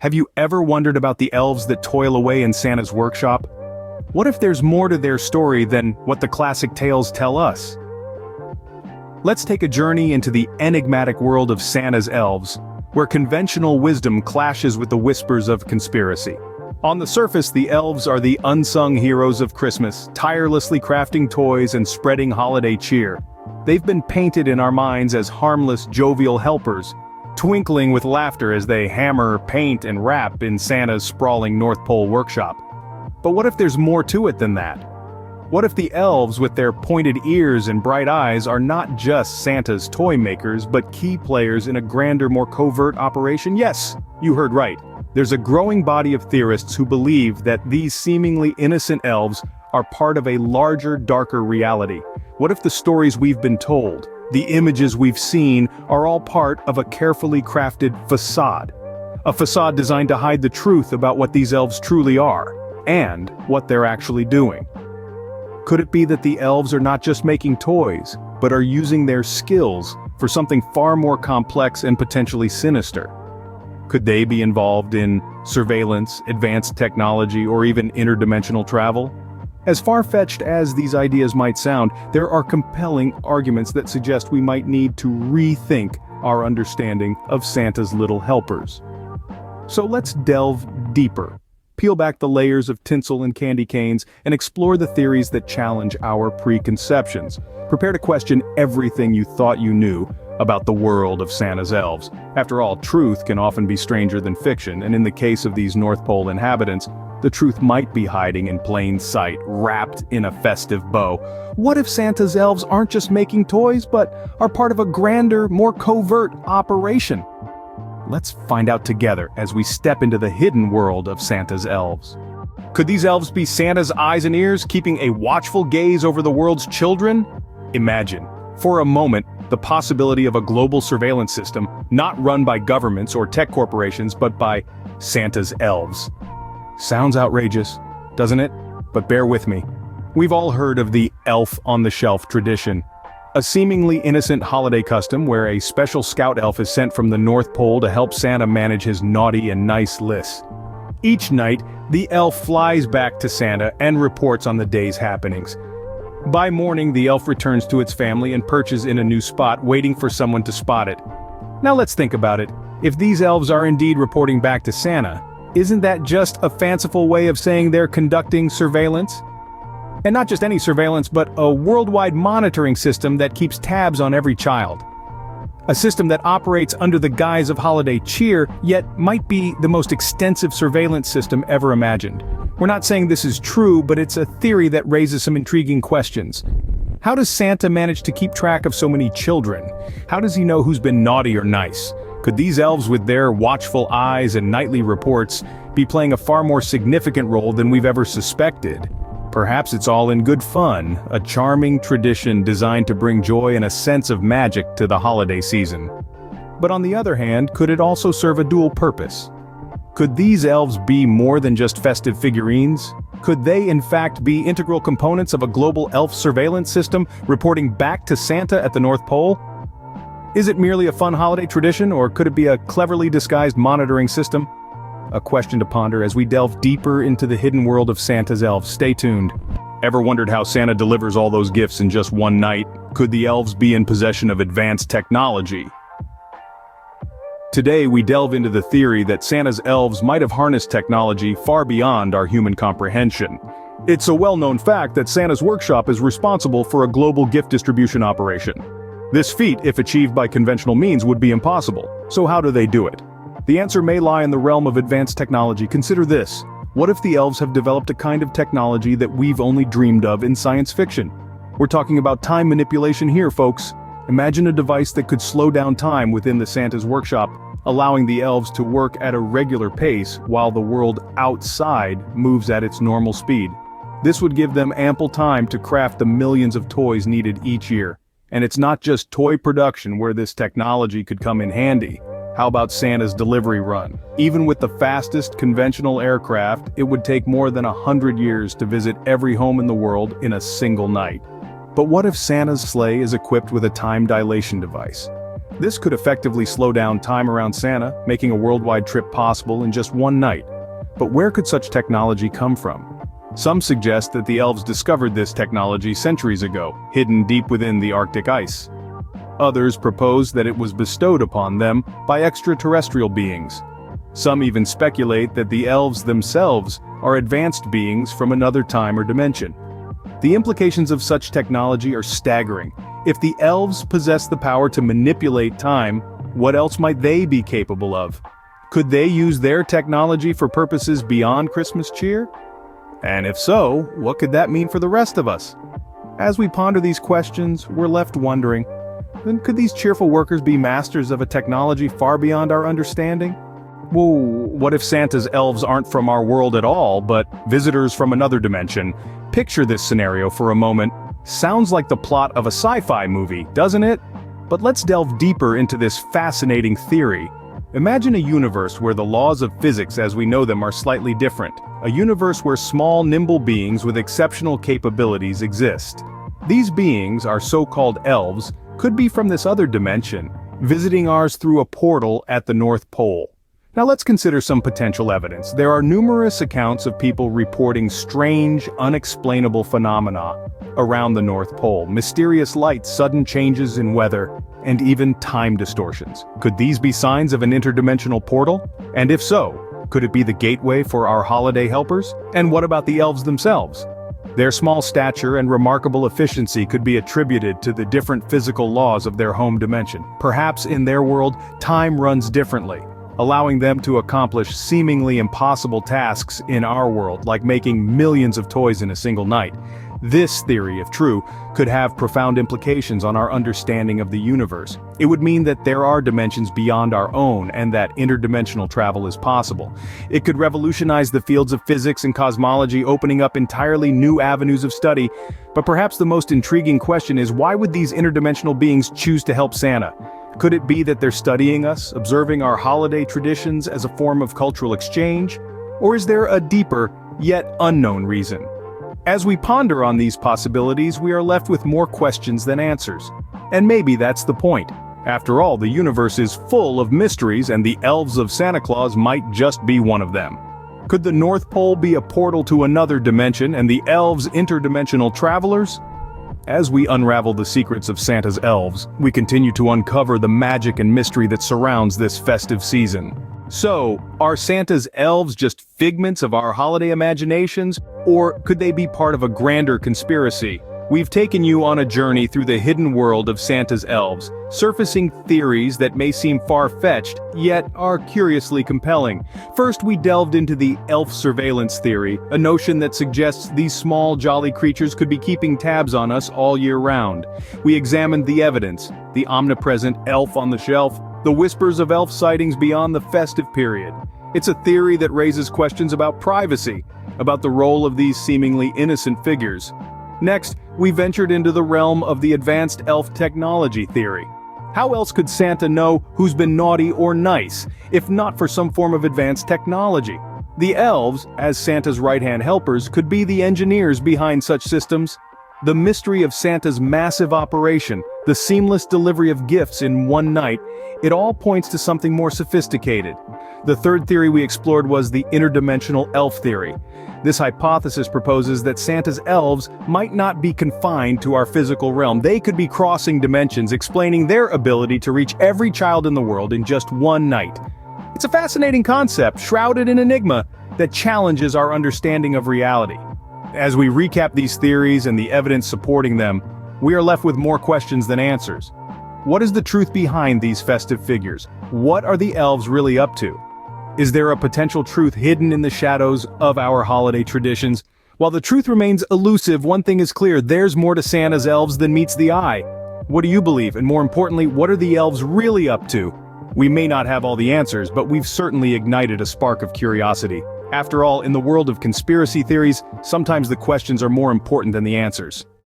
Have you ever wondered about the elves that toil away in Santa's workshop? What if there's more to their story than what the classic tales tell us? Let's take a journey into the enigmatic world of Santa's elves, where conventional wisdom clashes with the whispers of conspiracy. On the surface, the elves are the unsung heroes of Christmas, tirelessly crafting toys and spreading holiday cheer. They've been painted in our minds as harmless, jovial helpers, twinkling with laughter as they hammer, paint, and wrap in Santa's sprawling North Pole workshop. But what if there's more to it than that? What if the elves with their pointed ears and bright eyes are not just Santa's toy makers, but key players in a grander, more covert operation? Yes, you heard right. There's a growing body of theorists who believe that these seemingly innocent elves are part of a larger, darker reality. What if the stories we've been told, the images we've seen, are all part of a carefully crafted facade? A facade designed to hide the truth about what these elves truly are, and what they're actually doing. Could it be that the elves are not just making toys, but are using their skills for something far more complex and potentially sinister? Could they be involved in surveillance, advanced technology, or even interdimensional travel? As far-fetched as these ideas might sound, there are compelling arguments that suggest we might need to rethink our understanding of Santa's little helpers. So let's delve deeper, peel back the layers of tinsel and candy canes, and explore the theories that challenge our preconceptions. Prepare to question everything you thought you knew about the world of Santa's elves. After all, truth can often be stranger than fiction, and in the case of these North Pole inhabitants, the truth might be hiding in plain sight, wrapped in a festive bow. What if Santa's elves aren't just making toys, but are part of a grander, more covert operation? Let's find out together as we step into the hidden world of Santa's elves. Could these elves be Santa's eyes and ears, keeping a watchful gaze over the world's children? Imagine, for a moment, the possibility of a global surveillance system, not run by governments or tech corporations, but by Santa's elves. Sounds outrageous, doesn't it? But bear with me. We've all heard of the elf-on-the-shelf tradition, a seemingly innocent holiday custom where a special scout elf is sent from the North Pole to help Santa manage his naughty and nice lists. Each night, the elf flies back to Santa and reports on the day's happenings. By morning, the elf returns to its family and perches in a new spot, waiting for someone to spot it. Now let's think about it. If these elves are indeed reporting back to Santa, isn't that just a fanciful way of saying they're conducting surveillance? And not just any surveillance, but a worldwide monitoring system that keeps tabs on every child. A system that operates under the guise of holiday cheer, yet might be the most extensive surveillance system ever imagined. We're not saying this is true, but it's a theory that raises some intriguing questions. How does Santa manage to keep track of so many children? How does he know who's been naughty or nice? Could these elves with their watchful eyes and nightly reports be playing a far more significant role than we've ever suspected? Perhaps it's all in good fun, a charming tradition designed to bring joy and a sense of magic to the holiday season. But on the other hand, could it also serve a dual purpose? Could these elves be more than just festive figurines? Could they in fact be integral components of a global elf surveillance system reporting back to Santa at the North Pole? Is it merely a fun holiday tradition, or could it be a cleverly disguised monitoring system? A question to ponder as we delve deeper into the hidden world of Santa's elves. Stay tuned. Ever wondered how Santa delivers all those gifts in just one night? Could the elves be in possession of advanced technology? Today we delve into the theory that Santa's elves might have harnessed technology far beyond our human comprehension. It's a well-known fact that Santa's workshop is responsible for a global gift distribution operation. This feat, if achieved by conventional means, would be impossible. So how do they do it? The answer may lie in the realm of advanced technology. Consider this. What if the elves have developed a kind of technology that we've only dreamed of in science fiction? We're talking about time manipulation here, folks. Imagine a device that could slow down time within the Santa's workshop, allowing the elves to work at a regular pace while the world outside moves at its normal speed. This would give them ample time to craft the millions of toys needed each year. And it's not just toy production where this technology could come in handy. How about Santa's delivery run? Even with the fastest conventional aircraft, it would take more than 100 years to visit every home in the world in a single night. But what if Santa's sleigh is equipped with a time dilation device? This could effectively slow down time around Santa, making a worldwide trip possible in just one night. But where could such technology come from? Some suggest that the elves discovered this technology centuries ago, hidden deep within the Arctic ice. Others propose that it was bestowed upon them by extraterrestrial beings. Some even speculate that the elves themselves are advanced beings from another time or dimension. The implications of such technology are staggering. If the elves possess the power to manipulate time, what else might they be capable of? Could they use their technology for purposes beyond Christmas cheer? And if so, what could that mean for the rest of us? As we ponder these questions, we're left wondering, then could these cheerful workers be masters of a technology far beyond our understanding? Whoa, what if Santa's elves aren't from our world at all, but visitors from another dimension? Picture this scenario for a moment. Sounds like the plot of a sci-fi movie, doesn't it? But let's delve deeper into this fascinating theory. Imagine a universe where the laws of physics as we know them are slightly different. A universe where small, nimble beings with exceptional capabilities exist. These beings, our so-called elves, could be from this other dimension, visiting ours through a portal at the North Pole. Now let's consider some potential evidence. There are numerous accounts of people reporting strange, unexplainable phenomena around the North Pole. Mysterious lights, sudden changes in weather, and even time distortions. Could these be signs of an interdimensional portal? And if so, could it be the gateway for our holiday helpers? And what about the elves themselves? Their small stature and remarkable efficiency could be attributed to the different physical laws of their home dimension. Perhaps in their world, time runs differently, allowing them to accomplish seemingly impossible tasks in our world, like making millions of toys in a single night. This theory, if true, could have profound implications on our understanding of the universe. It would mean that there are dimensions beyond our own and that interdimensional travel is possible. It could revolutionize the fields of physics and cosmology, opening up entirely new avenues of study. But perhaps the most intriguing question is, why would these interdimensional beings choose to help Santa? Could it be that they're studying us, observing our holiday traditions as a form of cultural exchange? Or is there a deeper, yet unknown reason? As we ponder on these possibilities, we are left with more questions than answers. And maybe that's the point. After all, the universe is full of mysteries, and the elves of Santa Claus might just be one of them. Could the North Pole be a portal to another dimension, and the elves interdimensional travelers? As we unravel the secrets of Santa's elves, we continue to uncover the magic and mystery that surrounds this festive season. So, are Santa's elves just figments of our holiday imaginations, or could they be part of a grander conspiracy? We've taken you on a journey through the hidden world of Santa's elves, surfacing theories that may seem far-fetched, yet are curiously compelling. First, we delved into the elf surveillance theory, a notion that suggests these small, jolly creatures could be keeping tabs on us all year round. We examined the evidence, the omnipresent elf on the shelf, the whispers of elf sightings beyond the festive period. It's a theory that raises questions about privacy, about the role of these seemingly innocent figures. Next, we ventured into the realm of the advanced elf technology theory. How else could Santa know who's been naughty or nice, if not for some form of advanced technology? The elves, as Santa's right-hand helpers, could be the engineers behind such systems. The mystery of Santa's massive operation, the seamless delivery of gifts in one night, it all points to something more sophisticated. The third theory we explored was the Interdimensional Elf Theory. This hypothesis proposes that Santa's elves might not be confined to our physical realm. They could be crossing dimensions, explaining their ability to reach every child in the world in just one night. It's a fascinating concept, shrouded in enigma, that challenges our understanding of reality. As we recap these theories and the evidence supporting them, we are left with more questions than answers. What is the truth behind these festive figures? What are the elves really up to? Is there a potential truth hidden in the shadows of our holiday traditions? While the truth remains elusive, one thing is clear: there's more to Santa's elves than meets the eye. What do you believe? And more importantly, what are the elves really up to? We may not have all the answers, but we've certainly ignited a spark of curiosity. After all, in the world of conspiracy theories, sometimes the questions are more important than the answers.